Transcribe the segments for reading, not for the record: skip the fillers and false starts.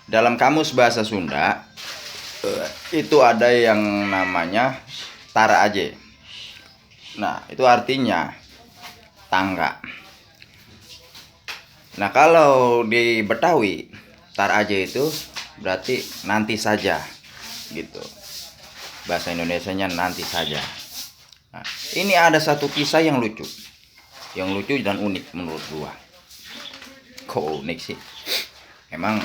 Dalam kamus bahasa Sunda itu ada yang namanya tara aje. Nah, itu artinya tangga. Nah, kalau di Betawi tara aje itu berarti nanti saja gitu. Bahasa Indonesianya nanti saja. Nah, ini ada satu kisah yang lucu. Yang lucu dan unik menurut gua. Kok unik sih? Emang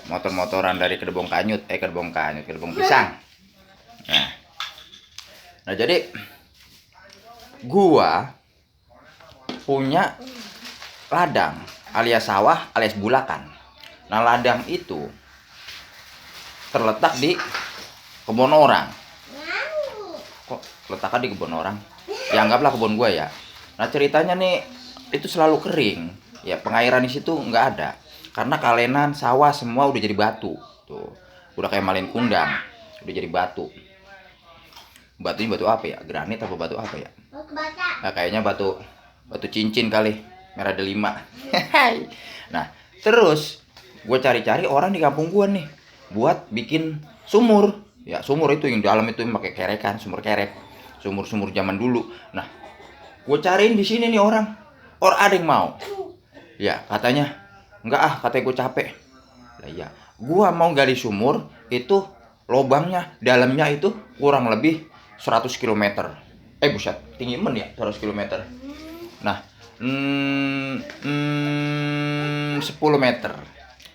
motor-motoran dari Kedebong Pisang. Nah, jadi gua punya ladang alias sawah alias bulakan. Nah, ladang itu terletak di kebun orang. Kok letaknya di kebun orang? Ya anggaplah kebun gua ya. Nah, ceritanya nih itu selalu kering. Ya, pengairan di situ nggak ada. Karena kalenan sawah semua udah jadi batu. Tuh. Udah kayak malin kundang. Udah jadi batu. Batunya batu apa ya? Granit apa batu apa ya? Nah, kayaknya batu cincin kali. Merah delima. Nah, terus gue cari-cari orang di kampung gue nih buat bikin sumur. Ya, sumur itu yang di dalam itu yang pakai kerekan, sumur kerek. Sumur-sumur zaman dulu. Nah, gue cariin di sini nih orang ada yang mau. Ya, katanya enggak katanya gue capek. Lah iya, gue mau gali sumur itu lubangnya dalamnya itu kurang lebih 100 km. Buset, tinggi men ya 100 km. Nah, 10 meter.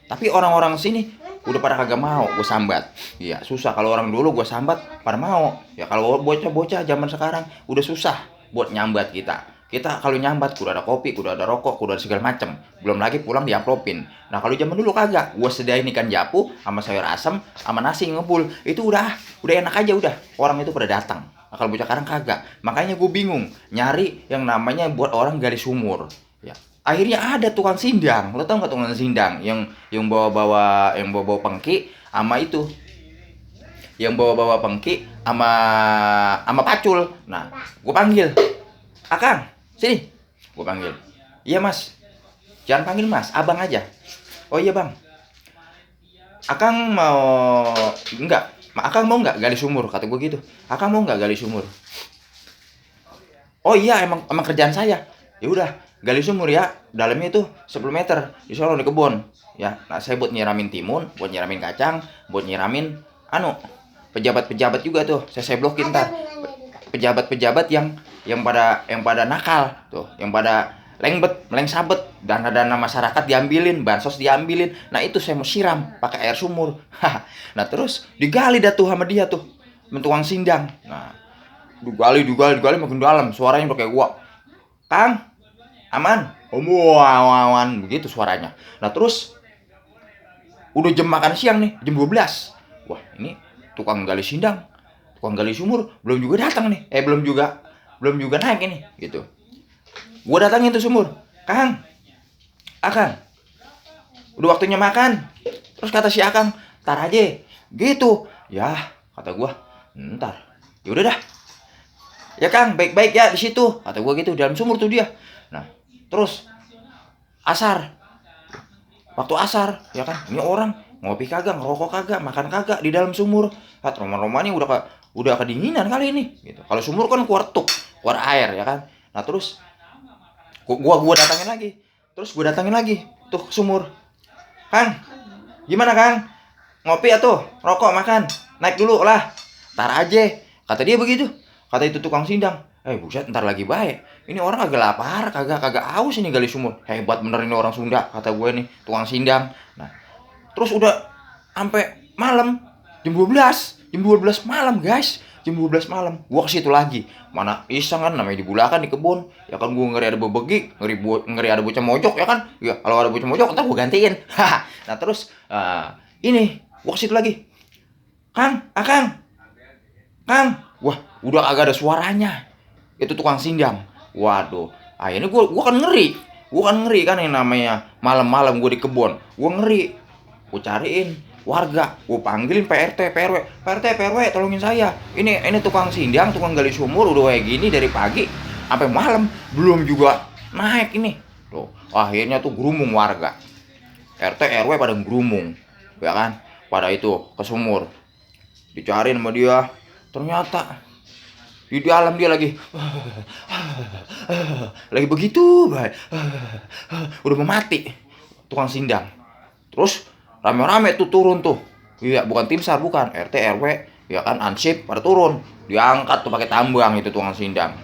Tapi orang-orang sini udah pada kagak mau gue sambat. Iya, susah kalau orang dulu gue sambat pada mau. Ya kalau bocah-bocah zaman sekarang udah susah buat nyambat kita. Kita kalau nyambat kudu ada kopi, kudu ada rokok, kudu ada segala macem. Belum lagi pulang diamplopin. Nah, kalau zaman dulu kagak. Gua sediain ikan japu sama sayur asem sama nasi ngebul. Itu udah enak aja udah. Orang itu pada datang. Nah, kalau bocah sekarang kagak. Makanya gue bingung nyari yang namanya buat orang gali sumur. Ya. Akhirnya ada tukang sindang. Lo tau nggak tukang sindang yang bawa pengki sama itu. Yang bawa pengki sama pacul. Nah, gue panggil. Akang, sini. Gue panggil. Iya, Mas. Jangan panggil Mas, abang aja. Oh iya, Bang. Akang mau Akang mau nggak gali sumur? Kata gue gitu. Akang mau nggak gali sumur? Oh iya, emang kerjaan saya. Ya udah, gali sumur ya. Dalamnya itu 10 meter. Di sono di kebun. Ya, nah saya buat nyiramin timun, buat nyiramin kacang, buat nyiramin pejabat-pejabat juga tuh. Saya blokin ntar. Pejabat-pejabat yang pada nakal tuh, yang pada sabet, dana masyarakat diambilin, bansos diambilin. Nah, itu saya mau siram pakai air sumur. Nah, terus digali dah tuh sama dia tuh, mentuang sindang. Nah, digali makin dalam, suaranya udah kayak gua. Kang, aman? Aman, begitu suaranya. Nah, terus udah jam makan siang nih, jam 12. Wah, ini tukang gali sumur belum juga datang nih. Belum juga naik ini gitu. Gua datangin tuh sumur. Akang, udah waktunya makan. Terus kata si Akang, "Tar aja." Gitu. Ya, kata gua, "Ntar." Ya udah dah. Ya Kang, baik-baik ya di situ. Kata gua gitu, dalam sumur tuh dia. Nah, terus asar. Waktu asar, ya kan? Ini orang ngopi kagak, ngerokok kagak, makan kagak di dalam sumur. Roman-romannya udah kedinginan kali ini gitu. Kalau sumur kan keluar air ya kan. Nah, terus gua datangin lagi tuh ke sumur. Kang, gimana Kang? Ngopi atuh, rokok, makan. Naik dulu lah. Tar aja. Kata dia begitu. Kata itu tukang sindang. Buset, ntar lagi baik. Ini orang kagak lapar, kagak haus ini gali sumur. Hebat bener ini orang Sunda, kata gue nih, tukang sindang. Nah, terus udah sampai malam jam 12 malam, guys. Jam 12 malam. Gua ke situ lagi. Mana iseng kan namanya di Bulakan di kebun. Ya kan gua ngeri ada bebegik, ngeri ada bocah mojok ya kan. Ya kalau ada bocah mojok entar gua gantiin. Nah, terus ini gua ke situ lagi. Kang. Wah, udah agak ada suaranya. Itu tukang sindang. Waduh. Akhirnya gua kan ngeri. Kan yang namanya malam-malam gua di kebun. Gua ngeri. Gua cariin warga, gue panggilin PRT, PRW, tolongin saya. Ini tukang sindang, tukang gali sumur udah kayak gini dari pagi, sampai malam belum juga naik ini. Tuh, akhirnya tuh gerumung warga. RT RW pada gerumung, ya kan? Pada itu ke sumur. Dicariin sama dia. Ternyata di dalam dia lagi begitu baik. Udah mau mati tukang sindang. Terus rame-rame tuh turun tuh. Iya, bukan tim SAR, bukan, RT RW, ya kan, ansip pada turun. Diangkat tuh pakai tambang itu tukang sindang.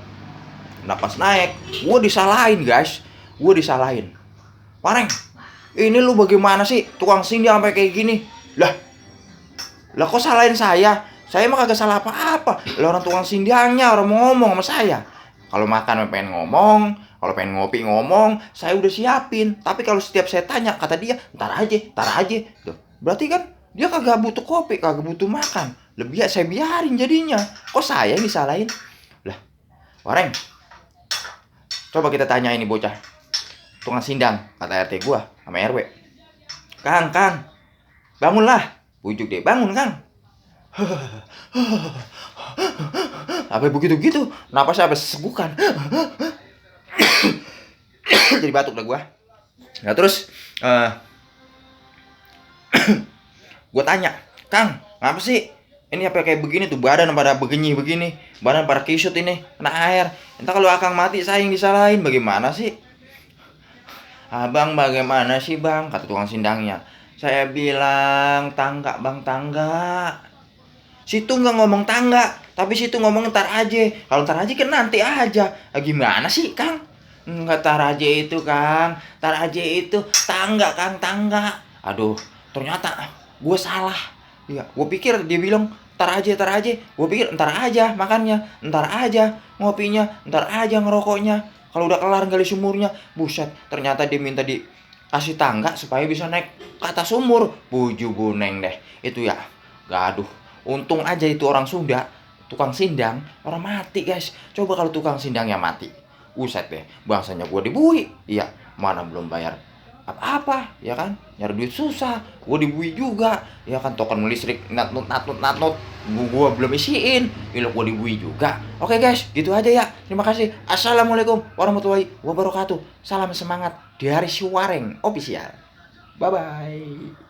Nah pas naik, gue disalahin guys. Gue disalahin. Pareng, ini lu bagaimana sih tukang sindang sampai kayak gini? Lah kok salahin saya? Saya mah kagak salah apa-apa. Lah orang tukang sindangnya orang mau ngomong sama saya. Kalau makan pengen ngomong, kalau pengen ngopi ngomong, saya udah siapin. Tapi kalau setiap saya tanya, kata dia, ntar aja. Tuh, berarti kan dia kagak butuh kopi, kagak butuh makan. Lebih ya saya biarin jadinya. Kok saya yang disalahin? Lah, Wareng, coba kita tanya ini bocah tukang sindang, kata RT gua sama RW. Kang, bangunlah. Bujuk dia, bangun Kang. Apa begitu-gitu? Kenapa saya habis sesegukan? Jadi batuk dah gua. Nah terus gua tanya, Kang, ngapa sih ini apa kayak begini tuh, badan pada begini, badan pada kisut ini, kena air. Entah kalau Akang mati saya yang disalahin, bagaimana sih? Abang bagaimana sih bang? Kata tukang sindangnya. Saya bilang tangga bang, tangga. Situ nggak ngomong tangga, tapi situ ngomong ntar aja. Kalau ntar aja kan nanti aja. Gimana sih Kang? Nggak tar aja itu Kang, tar aja itu tangga Kang, tangga. Aduh, ternyata gue salah. Ya, gue pikir dia bilang ntar aja. Gue pikir ntar aja makannya, ntar aja ngopinya, ntar aja ngerokoknya. Kalau udah kelar gali sumurnya, buset. Ternyata dia minta dikasih tangga supaya bisa naik ke atas sumur. Buju buneng deh. Itu ya, gaduh. Untung aja itu orang Sunda, tukang sindang, orang mati guys. Coba kalau tukang sindangnya mati, buset deh, bangsanya gue dibui. Iya, mana belum bayar apa-apa, ya kan? Nyari duit susah, gue dibui juga. Ya kan, token listrik natnut, gue belum isiin, ilu gue dibui juga. Oke guys, gitu aja ya. Terima kasih. Assalamualaikum warahmatullahi wabarakatuh. Salam semangat dari Wareng Official. Bye bye.